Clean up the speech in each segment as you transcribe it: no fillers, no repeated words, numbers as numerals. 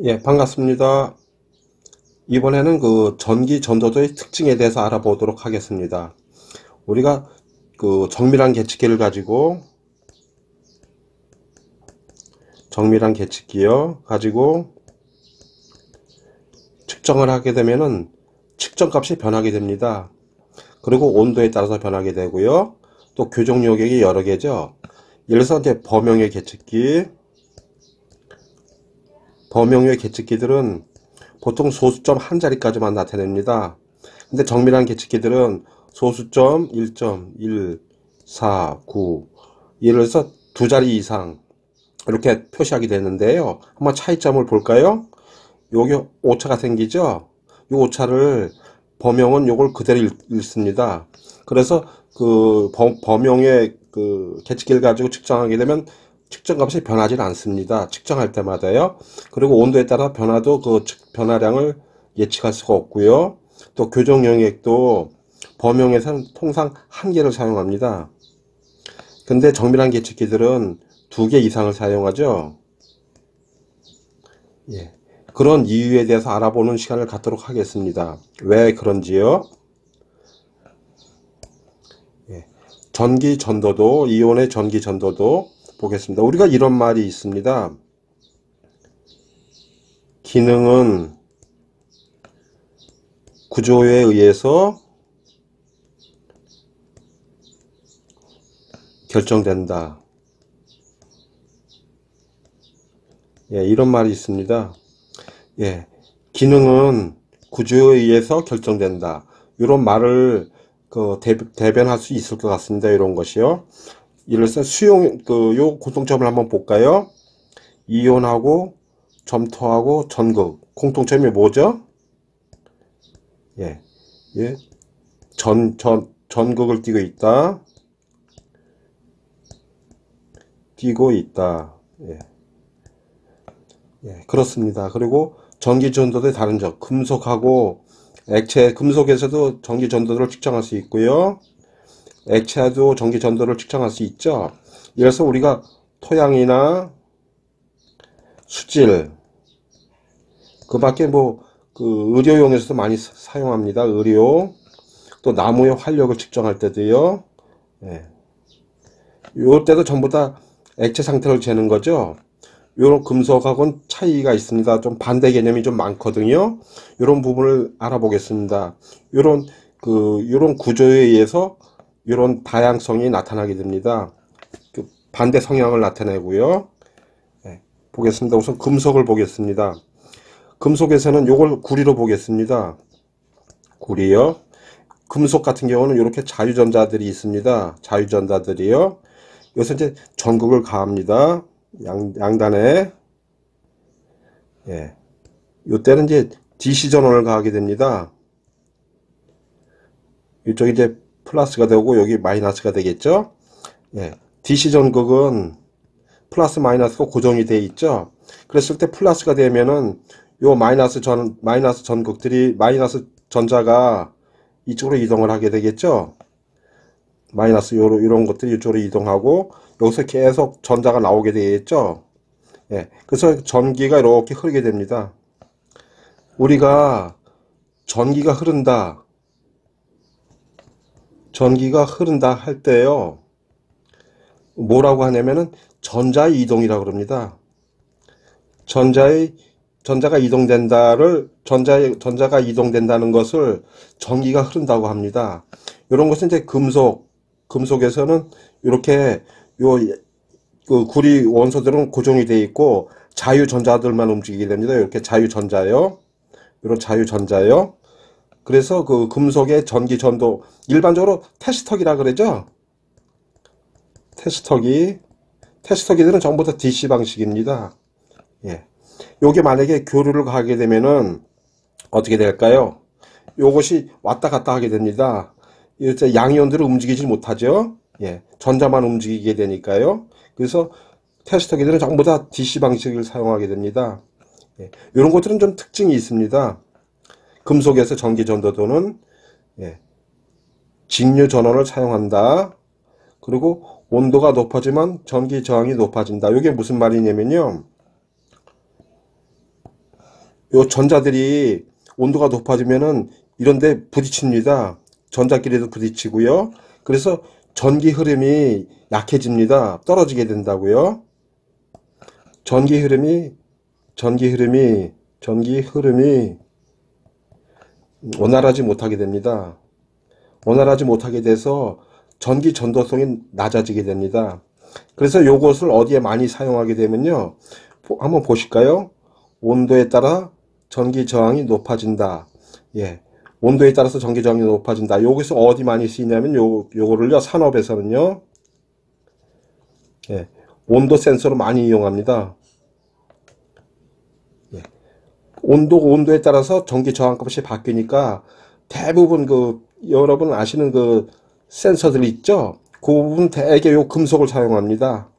예, 반갑습니다. 이번에는 그 전기 전도도의 특징에 대해서 알아보도록 하겠습니다. 우리가 그 정밀한 계측기요 가지고 측정을 하게 되면은 측정값이 변하게 됩니다. 그리고 온도에 따라서 변하게 되고요. 또 교정 요격이 여러 개죠. 예를 들어서 이제 범용의 계측기들은 보통 소수점 한 자리까지만 나타냅니다. 근데 정밀한 계측기들은 소수점 1.1, 4, 9, 예를 들어서 두 자리 이상 이렇게 표시하게 되는데요. 한번 차이점을 볼까요? 여기 오차가 생기죠? 이 오차를 범용은 요걸 그대로 읽습니다. 그래서 그 범용의 그 계측기를 가지고 측정하게 되면 측정값이 변하지는 않습니다. 측정할 때마다요. 그리고 온도에 따라 변화도 그 변화량을 예측할 수가 없고요. 또 교정 영역도 범용에서는 통상 한 개를 사용합니다. 근데 정밀한 계측기들은 두 개 이상을 사용하죠. 예. 그런 이유에 대해서 알아보는 시간을 갖도록 하겠습니다. 왜 그런지요? 예. 전기 전도도, 이온의 전기 전도도 보겠습니다. 우리가 이런 말이 있습니다. 기능은 구조에 의해서 결정된다. 예, 이런 말이 있습니다. 예, 기능은 구조에 의해서 결정된다. 이런 말을 그 대변할 수 있을 것 같습니다. 이런 것이요. 예를 들어서 요 공통점을 한번 볼까요? 이온하고 점토하고 전극. 공통점이 뭐죠? 예, 예, 전극을 띠고 있다. 예, 예, 그렇습니다. 그리고 전기 전도도의 다른 점, 금속하고 액체, 금속에서도 전기 전도도를 측정할 수 있고요. 액체도 전기 전도를 측정할 수 있죠. 예를 들어서 우리가 토양이나 수질, 그 밖에 뭐, 그 의료용에서도 많이 사용합니다. 의료. 또 나무의 활력을 측정할 때도요. 예. 요 때도 전부 다 액체 상태를 재는 거죠. 요런 금속하고는 차이가 있습니다. 좀 반대 개념이 좀 많거든요. 요런 부분을 알아보겠습니다. 요런 구조에 의해서 요런 다양성이 나타나게 됩니다. 그 반대 성향을 나타내고요. 네, 보겠습니다. 우선 금속을 보겠습니다. 금속에서는 요걸 구리로 보겠습니다. 구리요. 금속 같은 경우는 이렇게 자유전자들이 있습니다. 자유전자들이요. 여기서 이제 전극을 가합니다. 양단에. 예. 요때는 이제 DC 전원을 가하게 됩니다. 이쪽이 이제 플러스가 되고 여기 마이너스가 되겠죠. 예. DC 전극은 플러스 마이너스가 고정이 되어 있죠. 그랬을 때 플러스가 되면은 요 마이너스 전극들이 마이너스 전자가 이쪽으로 이동을 하게 되겠죠. 마이너스 요런 것들이 이쪽으로 이동하고 여기서 계속 전자가 나오게 되겠죠. 예. 그래서 전기가 이렇게 흐르게 됩니다. 우리가 전기가 흐른다. 전기가 흐른다 할 때요. 뭐라고 하냐면은 전자의 이동이라고 그럽니다. 전자가 전자가 이동된다는 것을 전기가 흐른다고 합니다. 이런 것은 이제 금속에서는 이렇게 그 구리 원소들은 고정이 되어 있고 자유전자들만 움직이게 됩니다. 이렇게 자유전자요. 이런 자유전자요. 그래서 그 금속의 전기 전도 일반적으로 테스터기라 그러죠. 테스터기들은 전부 다 DC 방식입니다. 예. 요게 만약에 교류를 가게 되면은 어떻게 될까요? 요것이 왔다 갔다 하게 됩니다. 이제 양이온들을 움직이지 못하죠. 예. 전자만 움직이게 되니까요. 그래서 테스터기들은 전부 다 DC 방식을 사용하게 됩니다. 예. 이런 것들은 좀 특징이 있습니다. 금속에서 전기 전도도는 예. 직류 전원을 사용한다. 그리고 온도가 높아지면 전기 저항이 높아진다. 이게 무슨 말이냐면요. 요 전자들이 온도가 높아지면은 이런데 부딪힙니다. 전자끼리도 부딪히고요. 그래서 전기 흐름이 약해집니다. 떨어지게 된다고요. 전기 흐름이 원활하지 못하게 됩니다. 원활하지 못하게 돼서 전기 전도성이 낮아지게 됩니다. 그래서 요것을 어디에 많이 사용하게 되면요. 한번 보실까요? 온도에 따라 전기 저항이 높아진다. 예. 온도에 따라서 전기 저항이 높아진다. 여기서 어디 많이 쓰이냐면 요거를요. 산업에서는요. 예. 온도 센서로 많이 이용합니다. 예. 온도에 따라서 전기 저항 값이 바뀌니까 대부분 여러분 아시는 센서들 있죠? 그 부분 대개 요 금속을 사용합니다.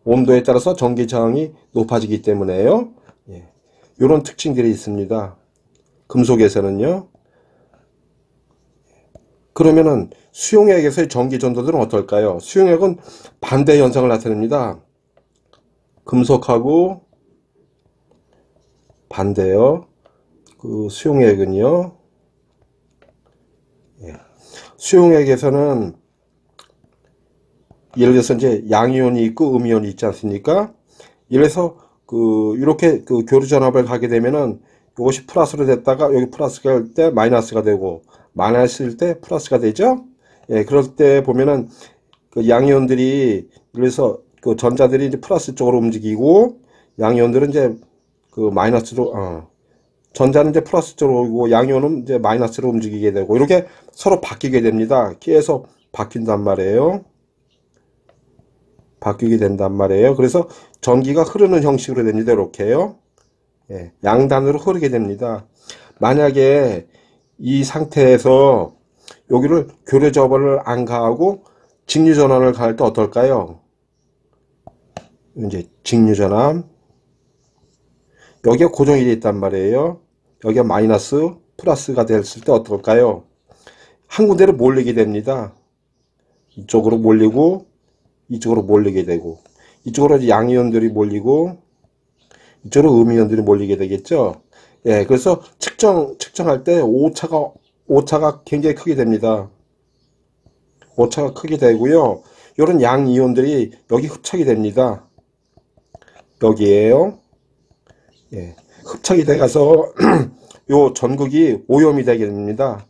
온도에 따라서 전기 저항이 높아지기 때문에요. 예. 요런 특징들이 있습니다. 금속에서는요. 그러면은 수용액에서의 전기 전도들은 어떨까요? 수용액은 반대 현상을 나타냅니다. 금속하고 반대요. 수용액은요. 예. 수용액에서는 예를 들어서 이제 양이온이 있고 음이온이 있지 않습니까? 예를 들어서 이렇게 교류 전압을 가게 되면은 이것이 플러스로 됐다가 여기 플러스가 할 때 마이너스가 되고 마이너스일 때 플러스가 되죠? 예, 그럴 때 보면은 양이온들이 그래서 전자들이 이제 플러스 쪽으로 움직이고 양이온들은 이제 마이너스로 전자는 이제 플러스 쪽으로 오고 양이온은 이제 마이너스로 움직이게 되고 이렇게 서로 바뀌게 됩니다. 계속 바뀐단 말이에요. 바뀌게 된단 말이에요. 그래서 전기가 흐르는 형식으로 됩니다. 이렇게요. 예, 양단으로 흐르게 됩니다. 만약에 이 상태에서 여기를 교류 접원을 안 가하고 직류 전환을 가할 때 어떨까요? 이제 직류 전환 여기가 고정이 되어 있단 말이에요. 여기가 마이너스 플러스가 됐을 때 어떨까요? 한 군데로 몰리게 됩니다. 이쪽으로 몰리고 이쪽으로 몰리게 되고 이쪽으로 이제 양이온들이 몰리고 이쪽으로 음이온들이 몰리게 되겠죠. 예, 그래서 측정할 때 오차가 굉장히 크게 됩니다. 오차가 크게 되고요. 이런 양이온들이 여기 흡착이 됩니다. 여기에요. 예, 흡착이 돼가서 요 전극이 오염이 되게 됩니다.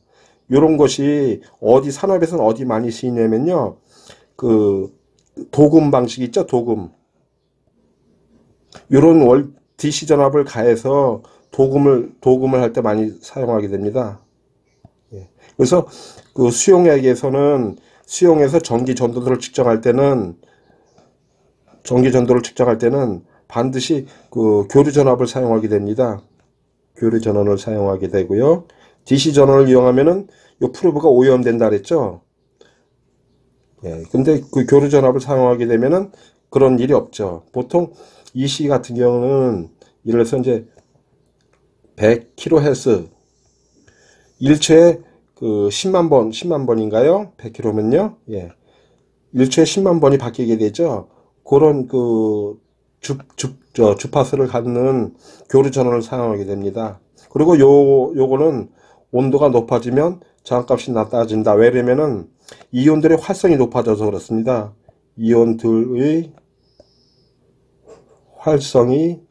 이런 것이 산업에서는 어디 많이 쓰이냐면요. 도금 방식 있죠? 도금. 요런 DC 전압을 가해서 도금을 할 때 많이 사용하게 됩니다. 예. 그래서 수용에서 전기 전도를 측정할 때는 반드시 교류 전압을 사용하게 됩니다. 교류 전원을 사용하게 되고요. DC 전원을 이용하면은 요 프로브가 오염된다 그랬죠? 예. 근데 교류 전압을 사용하게 되면은 그런 일이 없죠. 보통 EC 같은 경우는 예를 들어서 이제 100kHz 일초에 10만 번인가요? 100kHz면요. 예. 일초에 10만 번이 바뀌게 되죠. 그런 주파수를 갖는 교류 전원을 사용하게 됩니다. 그리고 요거는 온도가 높아지면 저항값이 낮아진다. 왜냐면은 이온들의 활성이 높아져서 그렇습니다. 이온들의 활성이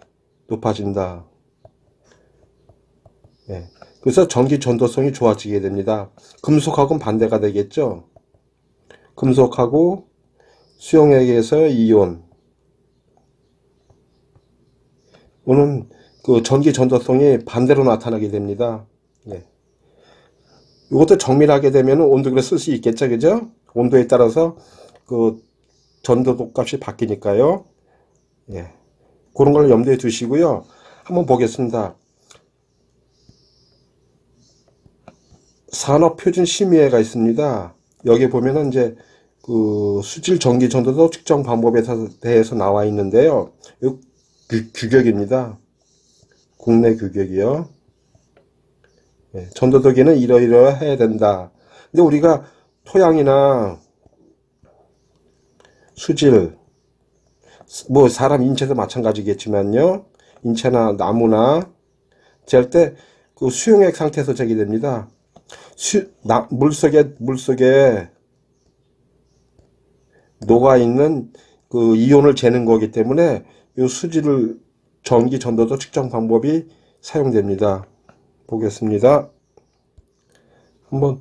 높아진다. 예. 그래서 전기 전도성이 좋아지게 됩니다. 금속하고는 반대가 되겠죠. 금속하고 수용액에서 이온. 오는 전기 전도성이 반대로 나타나게 됩니다. 예. 이것도 정밀하게 되면 온도계를 쓸 수 있겠죠, 그죠? 온도에 따라서 전도도 값이 바뀌니까요. 예. 그런 걸 염두에 두시고요. 한번 보겠습니다. 산업표준심의회가 있습니다. 여기 보면은 이제 수질 전기 전도도 측정 방법에 대해서 나와 있는데요. 이 규격입니다. 국내 규격이요. 예, 전도도기는 이러이러해야 된다. 근데 우리가 토양이나 수질, 사람 인체도 마찬가지겠지만요. 인체나 나무나 잴 때 그 수용액 상태에서 재게 됩니다. 물속에 녹아있는 그 이온을 재는 거기 때문에 이 수질을 전기 전도도 측정 방법이 사용됩니다. 보겠습니다. 한번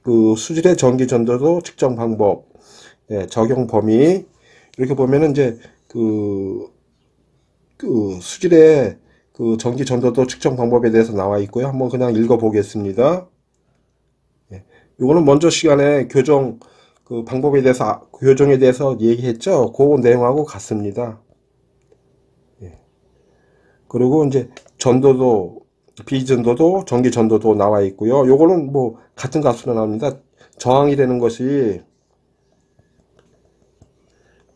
그 수질의 전기 전도도 측정 방법, 적용 범위 이렇게 보면은 이제 그 수질의 그 전기 전도도 측정 방법에 대해서 나와 있고요. 한번 그냥 읽어 보겠습니다. 이거는 먼저 시간에 교정 그 방법에 대해서 교정에 대해서 얘기했죠. 그 내용하고 같습니다. 그리고 이제 전도도 비전도도 전기 전도도 나와 있고요. 요거는 뭐 같은 값으로 나옵니다. 저항이 되는 것이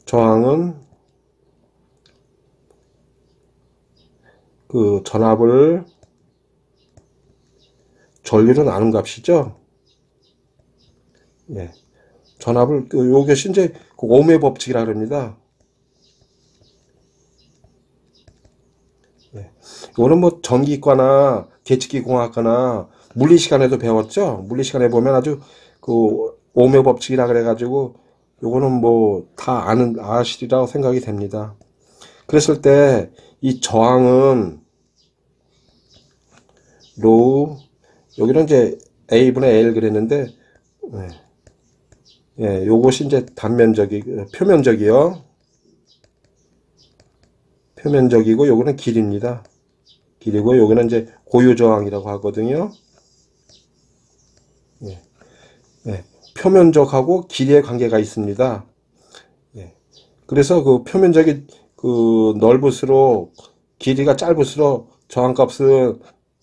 저항은 그 전압을 전류로 나눈 값이죠. 예. 전압을 요것이 이제 그 ohm의 법칙이라 그럽니다. 예. 이거는 뭐 전기과나 계측기 공학과나 물리 시간에도 배웠죠. 물리 시간에 보면 아주 그 ohm의 법칙이라 그래가지고 요거는 뭐 다 아시리라고 생각이 됩니다. 그랬을 때 이 저항은 로우, 여기는 이제 A분의 L 그랬는데, 요것이 이제 표면적이요. 표면적이고, 요거는 길입니다. 길이고, 요거는 이제 고유저항이라고 하거든요. 표면적하고 길이의 관계가 있습니다. 그래서 그 표면적이 그 넓을수록, 길이가 짧을수록 저항값은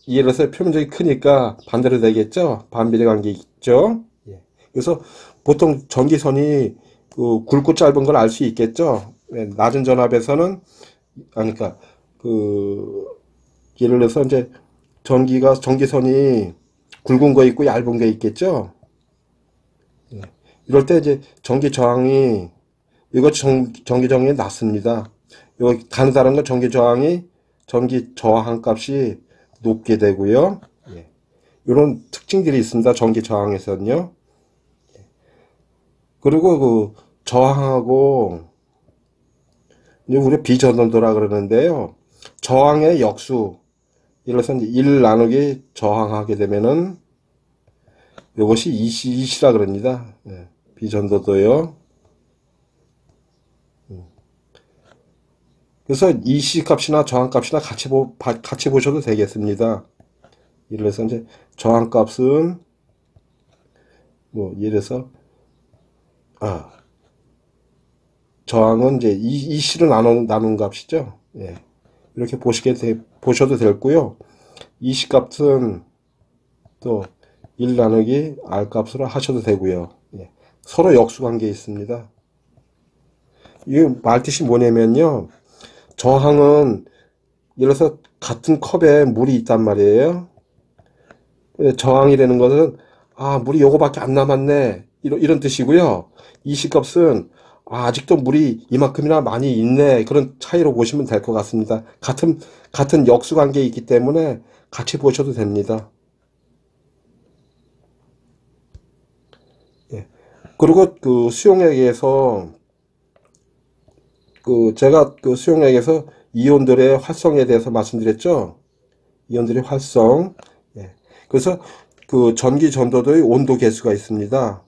예를 들어서 표면적이 크니까 반대로 되겠죠. 반비례 관계 있죠. 그래서 보통 전기선이 그 굵고 짧은 걸 알 수 있겠죠. 낮은 전압에서는 그러니까 그 예를 들어서 이제 전기선이 굵은 거 있고 얇은 거 있겠죠. 이럴 때 이제 전기 저항이 낮습니다. 여기 다른 건 전기 저항 값이 높게 되고요. 이런 특징들이 있습니다. 전기 저항에서는요. 그리고 그 저항하고 우리 비전도라 그러는데요. 저항의 역수, 예를 들어서 1 나누기 저항하게 되면은 이것이 EC라 그럽니다. 비전도도요. 그래서 EC 값이나 저항 값이나 같이 보셔도 되겠습니다. 예를 들어서 이제 저항 값은 뭐 예를 들어서 저항은 이제 EC로 나눈 값이죠. 이렇게 보셔도 되고요. EC 값은 또 1 나누기 R 값으로 하셔도 되고요. 서로 역수관계에 있습니다. 이 말뜻이 뭐냐면요. 저항은 예를 들어서 같은 컵에 물이 있단 말이에요. 저항이 되는 것은 물이 요거밖에 안 남았네 이런 뜻이고요. EC 값은 아직도 물이 이만큼이나 많이 있네 그런 차이로 보시면 될 것 같습니다. 같은 역수관계에 있기 때문에 같이 보셔도 됩니다. 그리고 그 수용액에서 제가 그 수용액에서 이온들의 활성에 대해서 말씀드렸죠. 이온들의 활성. 그래서 그 전기 전도도의 온도 계수가 있습니다.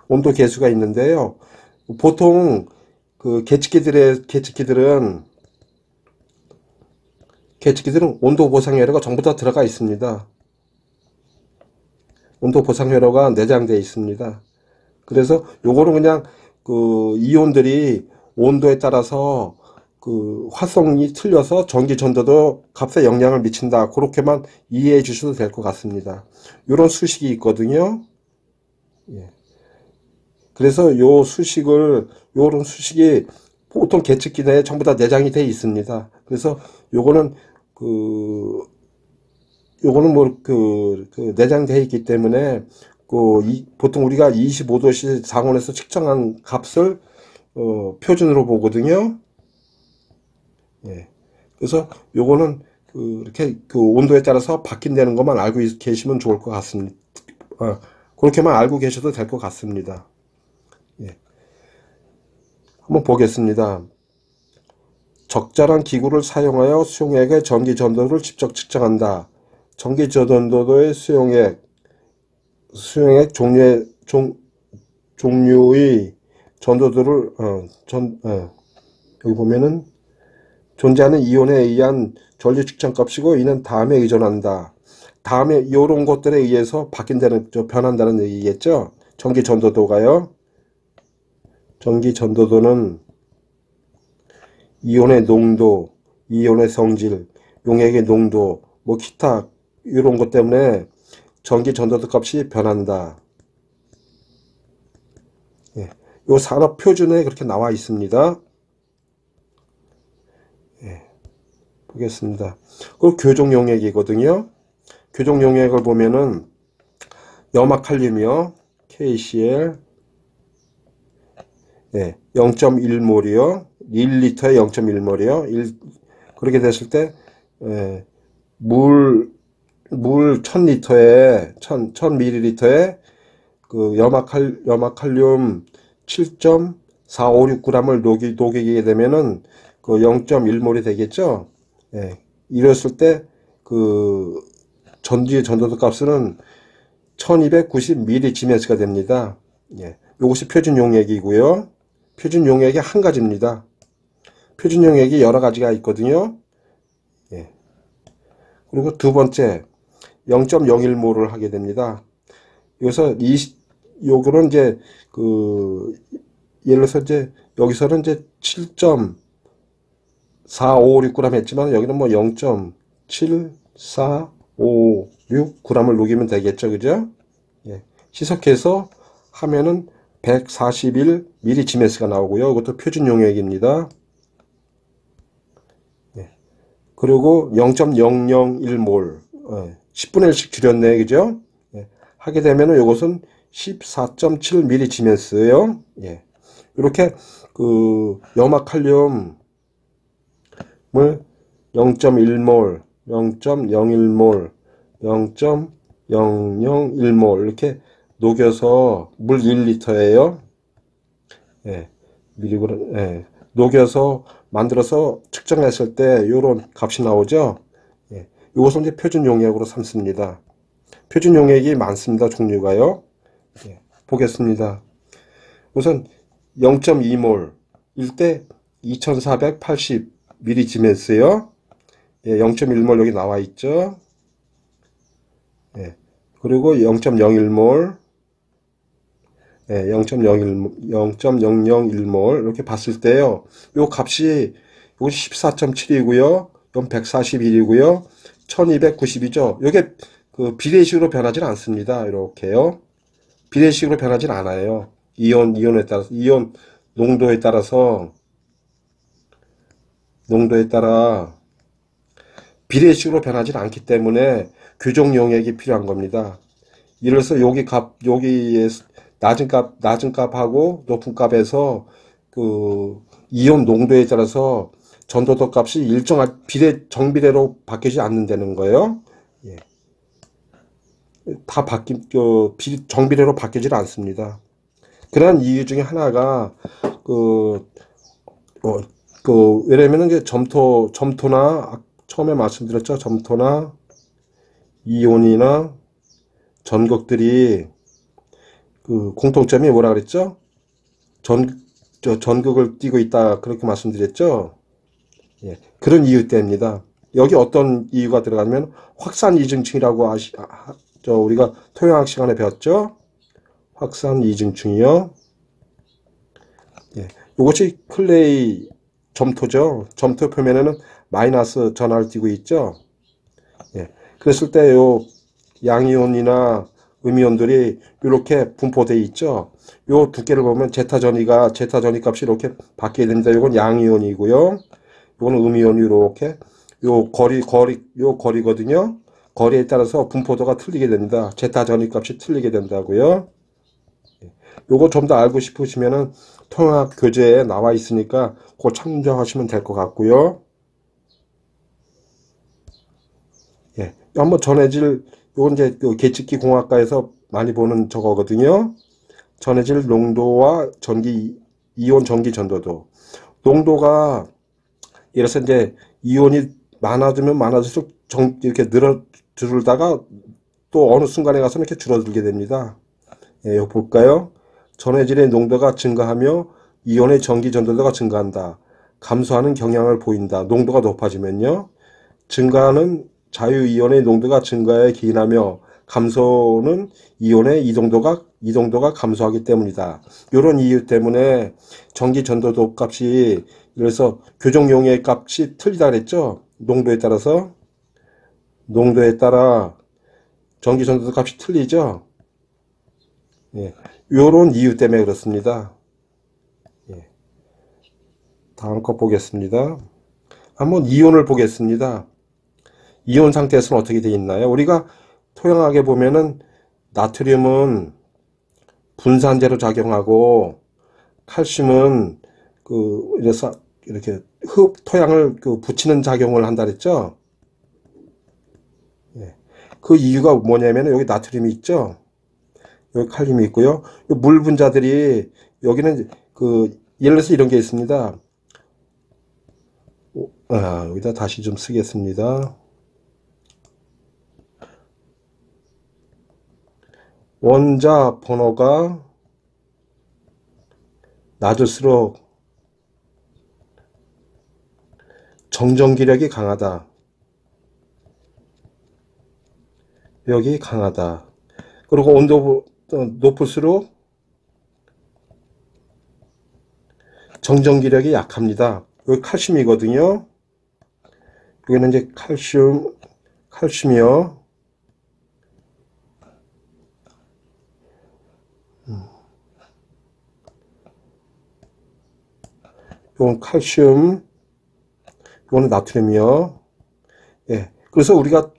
온도 계수가 있는데요. 보통 그 계측기들은 온도 보상 회로가 전부 다 들어가 있습니다. 온도 보상 회로가 내장되어 있습니다. 그래서 요거는 그냥 그 이온들이 온도에 따라서 그 활성이 틀려서 전기 전도도 값에 영향을 미친다. 그렇게만 이해해 주셔도 될 것 같습니다. 요런 수식이 있거든요. 그래서 요런 수식이 보통 계측기 내에 전부 다 내장이 되어 있습니다. 그래서 요거는 내장되어 있기 때문에 보통 우리가 25도씨 상온에서 측정한 값을 표준으로 보거든요. 그래서 요거는 이렇게 온도에 따라서 바뀐다는 것만 알고 계시면 좋을 것 같습니다. 그렇게만 알고 계셔도 될 것 같습니다. 예. 한번 보겠습니다. 적절한 기구를 사용하여 수용액의 전기 전도를 직접 측정한다. 전기 전도도의 수용액 종류의 전도도를 여기 보면은 존재하는 이온에 의한 전류 측정 값이고 이는 다음에 의존한다. 다음에 이런 것들에 의해서 바뀐다는, 변한다는 얘기겠죠. 전기 전도도가요. 전기 전도도는 이온의 농도, 이온의 성질, 용액의 농도, 뭐 기타 이런 것 때문에 전기 전도도 값이 변한다. 예, 요 산업 표준에 그렇게 나와 있습니다. 예, 보겠습니다. 그 교종 용액이거든요. 교종 용액을 보면은 염화칼륨이요, KCl, 예, 0.1몰이요, 1리터에 0.1몰이요. 그렇게 됐을 때, 예, 물 1000리터에 1000ml에 그 염화칼륨 7.456g을 녹이게 되면은 그 0.1몰이 되겠죠. 예, 이랬을 때 그 전도도 값은 1290mg가 됩니다. 예, 이것이 표준 용액이고요. 표준 용액이 한 가지입니다. 표준 용액이 여러 가지가 있거든요. 예. 그리고 두 번째 0.01몰을 하게 됩니다. 여기서 요거는 이제 예를 들어서 이제 여기서는 이제 7.4556g 했지만 여기는 뭐 0.7456g을 녹이면 되겠죠, 그죠? 예. 희석해서 하면은 141mg가 나오고요. 이것도 표준 용액입니다. 예. 그리고 0.001몰 10분의 1씩 줄였네, 그죠? 예. 하게 되면은 이것은 14.7mg예요. 예. 이렇게 염화칼륨을 0.1몰, 0.01몰, 0.001몰 이렇게 녹여서 물 1리터예요. 예. 미리그램, 예. 녹여서 만들어서 측정했을 때 이런 값이 나오죠. 예. 이것은 이제 표준 용액으로 삼습니다. 표준 용액이 많습니다. 종류가요. 예. 보겠습니다. 우선 0.2몰 일 때 2480mg였어요. 예, 0.1몰 여기 나와 있죠. 예. 그리고 0.01몰, 예, 0.001몰 이렇게 봤을 때요. 요 값이 이것이 14.7이고요. 이건 141이고요. 1290이죠. 이게 비례식으로 변하지 않습니다. 이렇게요. 비례식으로 변하진 않아요. 이온에 따라서, 이온 농도에 따라 비례식으로 변하지 않기 때문에 교정 용액이 필요한 겁니다. 예를 들어서 여기에 낮은 값하고 높은 값에서 이온 농도에 따라서 전도도 값이 일정한 정비례로 바뀌지 않는다는 거예요. 예. 다 정비례로 바뀌질 않습니다. 그런 이유 중에 하나가 왜냐면은 이제 점토나 처음에 말씀드렸죠. 점토나 이온이나 전극들이 공통점이 뭐라 그랬죠? 전극을 띠고 있다 그렇게 말씀드렸죠. 예, 그런 이유 때문입니다. 여기 어떤 이유가 들어가면 확산 이중층이라고 우리가 토양학 시간에 배웠죠. 확산 이중층이요. 예, 이것이 클레이 점토죠. 점토 표면에는 마이너스 전하를 띠고 있죠. 예, 그랬을 때 요 양이온이나 음이온들이 이렇게 분포되어 있죠. 요 두께를 보면 제타 전위 값이 이렇게 바뀌게 됩니다. 요건 양이온이고요. 요거는 음이온이 이렇게 요 거리거든요. 거리에 따라서 분포도가 틀리게 됩니다. 제타 전위 값이 틀리게 된다고요. 요거 좀 더 알고 싶으시면은 통합 교재에 나와 있으니까 그거 참조하시면 될 것 같고요. 한번 전해질, 요건 이제 그 계측기 공학과에서 많이 보는 저거거든요. 전해질 농도와 이온 전기 전도도. 농도가, 예를 들어서 이제 이온이 많아지면 많아질수록 이렇게 줄다가 또 어느 순간에 가서 이렇게 줄어들게 됩니다. 예, 이거 볼까요? 전해질의 농도가 증가하며 이온의 전기 전도도가 증가한다. 감소하는 경향을 보인다. 농도가 높아지면요. 증가하는 자유이온의 농도가 증가에 기인하며 감소는 이온의 이동도가 감소하기 때문이다. 이런 이유 때문에 전기 전도도 값이, 그래서 교정용의 값이 틀리다 그랬죠. 농도에 따라 전기 전도도 값이 틀리죠. 예. 요런 이유 때문에 그렇습니다. 예. 다음 거 보겠습니다. 한번 이온을 보겠습니다. 이온 상태에서는 어떻게 되어 있나요? 우리가 토양학에 보면은 나트륨은 분산제로 작용하고 칼슘은 이래서 이렇게 토양을 붙이는 작용을 한다 그랬죠? 예. 그 이유가 뭐냐면 여기 나트륨이 있죠? 여기 칼륨이 있고요. 물 분자들이 여기는 예를 들어서 이런 게 있습니다. 여기다 다시 좀 쓰겠습니다. 원자 번호가 낮을수록 정전기력이 강하다. 여기 강하다. 그리고 온도 높을수록 정전기력이 약합니다. 여기 칼슘이거든요. 여기는 이제 칼슘이요. 이건 칼슘, 이거는 나트륨이요. 예. 그래서 우리가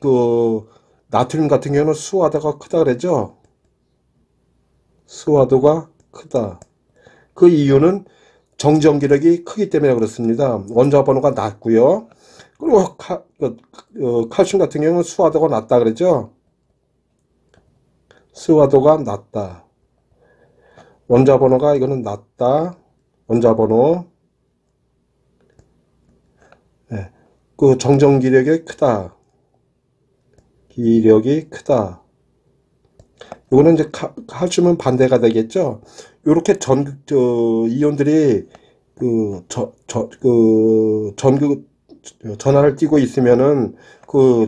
나트륨 같은 경우는 수화도가 크다 그러죠. 수화도가 크다. 그 이유는 정전기력이 크기 때문에 그렇습니다. 원자 번호가 낮고요. 그리고 칼슘 같은 경우는 수화도가 낮다 그러죠. 수화도가 낮다. 원자 번호가 이거는 낮다. 원자 번호. 네. 정전기력이 크다. 기력이 크다. 요거는 이제 칼슘은 반대가 되겠죠. 요렇게 이온들이 전하를 띠고 있으면은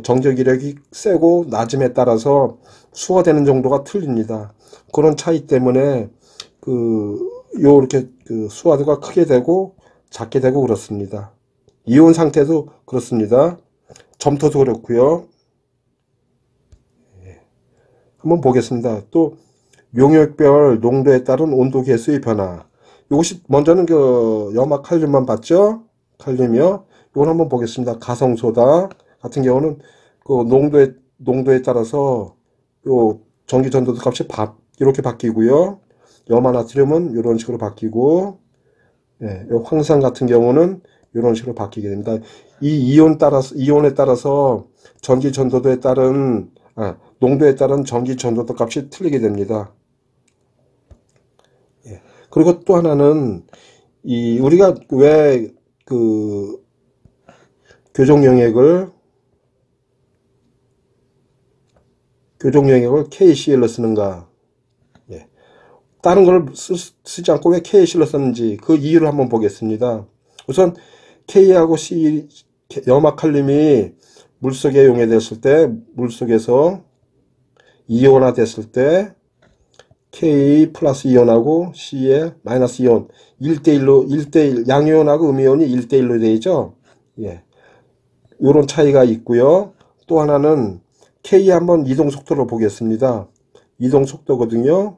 정전기력이 세고 낮음에 따라서 수화되는 정도가 틀립니다. 그런 차이 때문에 요렇게 수화도가 크게 되고 작게 되고 그렇습니다. 이온 상태도 그렇습니다. 점토도 그렇고요. 한번 보겠습니다. 또 용역별 농도에 따른 온도 계수의 변화. 이것이 먼저는 염화 칼륨만 봤죠? 칼륨이요. 이건 한번 보겠습니다. 가성소다 같은 경우는 농도에 따라서 요 전기 전도도 값이 이렇게 바뀌고요. 염화 나트륨은 이런 식으로 바뀌고, 예, 황산 같은 경우는 이런 식으로 바뀌게 됩니다. 이 이온에 따라서 전기 전도도에 따른 농도에 따른 전기 전도도 값이 틀리게 됩니다. 예. 그리고 또 하나는 우리가 왜 교정 용액을 KCl로 쓰는가? 예. 다른 걸 쓰지 않고 왜 KCl로 썼는지 그 이유를 한번 보겠습니다. 우선 K하고 C, 염화칼륨이 물속에 용해됐을 때, 물속에서 이온화 됐을 때 K 플러스 이온하고 C의 마이너스 이온 1대1 양이온하고 음이온이 1대1로 되죠. 예. 요런 차이가 있고요. 또 하나는 K 한번 이동 속도로 보겠습니다. 이동 속도거든요.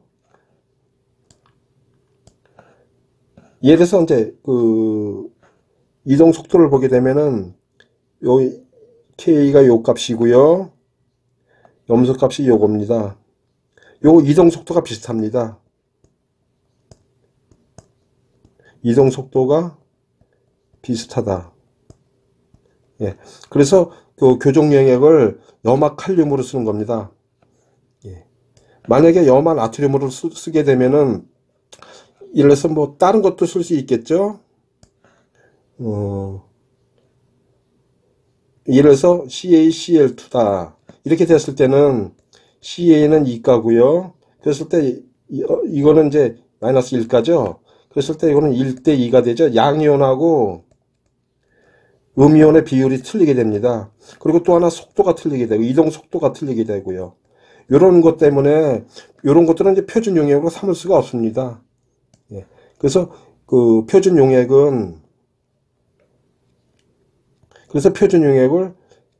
예를 들어서 이제 이동 속도를 보게 되면은 요 K가 요 값이고요. 염소 값이 요겁니다. 요 이동 속도가 비슷합니다. 이동 속도가 비슷하다. 예. 그래서 그 교정 용액을 염화 칼륨으로 쓰는 겁니다. 예. 만약에 염화 나트륨으로 쓰게 되면은 예를 들어서 뭐 다른 것도 쓸 수 있겠죠. 예를 들어서 CaCl2다 이렇게 됐을 때는 Ca는 2가고요. 그랬을 때 이거는 이제 마이너스 1가죠. 그랬을 때 이거는 1대 2가 되죠. 양이온하고 음이온의 비율이 틀리게 됩니다. 그리고 또 하나 속도가 틀리게 되고 이동 속도가 틀리게 되고요. 이런 것 때문에 이런 것들은 이제 표준 용액으로 삼을 수가 없습니다. 예. 그래서 그 표준 용액을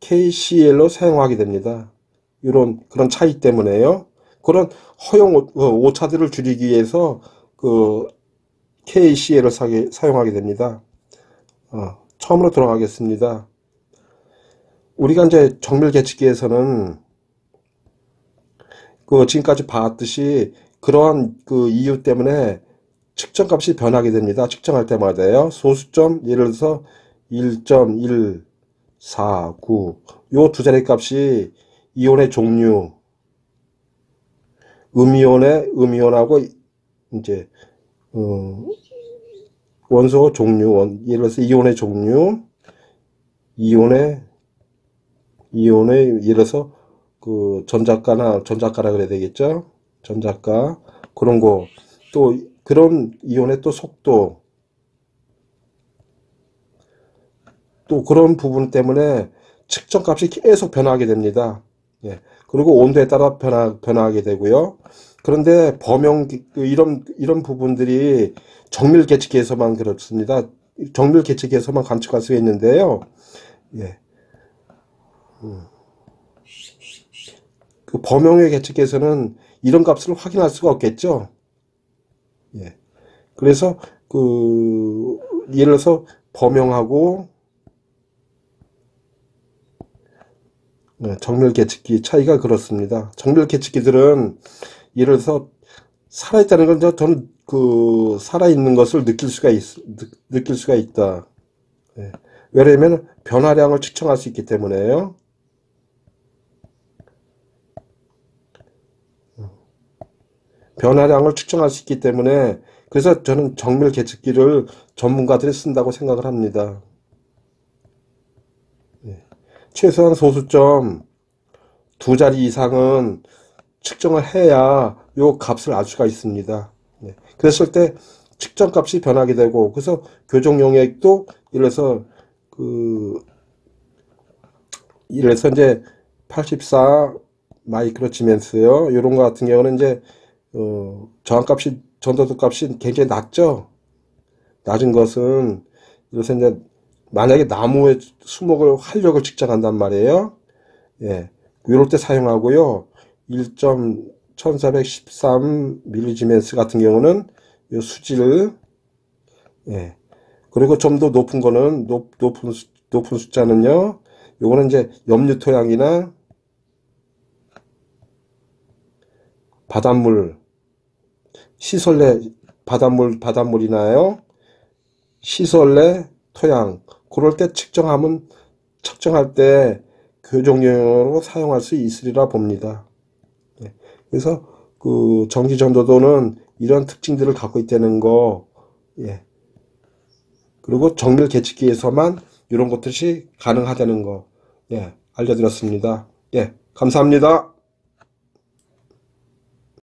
KCl로 사용하게 됩니다. 그런 차이 때문에요. 그런 허용 오차들을 줄이기 위해서 그 KCl을 사용하게 됩니다. 처음으로 돌아가겠습니다. 우리가 이제 정밀 계측기에서는 그 지금까지 봤듯이 그러한 그 이유 때문에 측정값이 변하게 됩니다. 측정할 때마다요. 소수점 예를 들어서 1.149 요 두 자리 값이 이온의 종류, 음이온하고 이제 원소 종류, 예를 들어서 이온의 종류, 이온의 예를 들어서 그 전자가라 그래야 되겠죠? 전자가 그런 거, 또 그런 이온의 또 속도, 또 그런 부분 때문에 측정값이 계속 변하게 됩니다. 예. 그리고 온도에 따라 변하게 되고요. 그런데 이런 부분들이 정밀 계측기에서만 그렇습니다. 정밀 계측기에서만 감측할 수 있는데요. 예. 그 범용의 계측기에서는 이런 값을 확인할 수가 없겠죠. 예. 그래서 예를 들어서 범용하고 정밀 계측기 차이가 그렇습니다. 정밀 계측기들은 예를 들어서 살아있다는 건 저는 그 살아있는 것을 느낄 수가 있다. 예. 왜냐면 변화량을 측정할 수 있기 때문에요. 변화량을 측정할 수 있기 때문에 그래서 저는 정밀 계측기를 전문가들이 쓴다고 생각을 합니다. 예. 최소한 소수점 두 자리 이상은 측정을 해야 요 값을 알 수가 있습니다. 네. 그랬을 때 측정값이 변하게 되고 그래서 교정 용액도 예를 들어서 이제 84 마이크로시멘스요. 이런 거 같은 경우는 이제 저항값이 전도도 값이 굉장히 낮죠. 낮은 것은 그래서 이제 만약에 나무의 수목을 활력을 측정한단 말이에요. 예. 이럴 때 사용하고요. 1.1413 밀리지멘스 같은 경우는 이 수질, 예. 그리고 좀 더 높은 거는 높은 숫자는요. 요거는 이제 염류 토양이나 바닷물, 시설 내 바닷물이나요. 시설 내 토양, 그럴 때 측정할 때 교정용으로 사용할 수 있으리라 봅니다. 예. 그래서 그 전기전도도는 이런 특징들을 갖고 있다는 거, 예. 그리고 정밀 계측기에서만 이런 것들이 가능하다는 거, 예, 알려드렸습니다. 예, 감사합니다.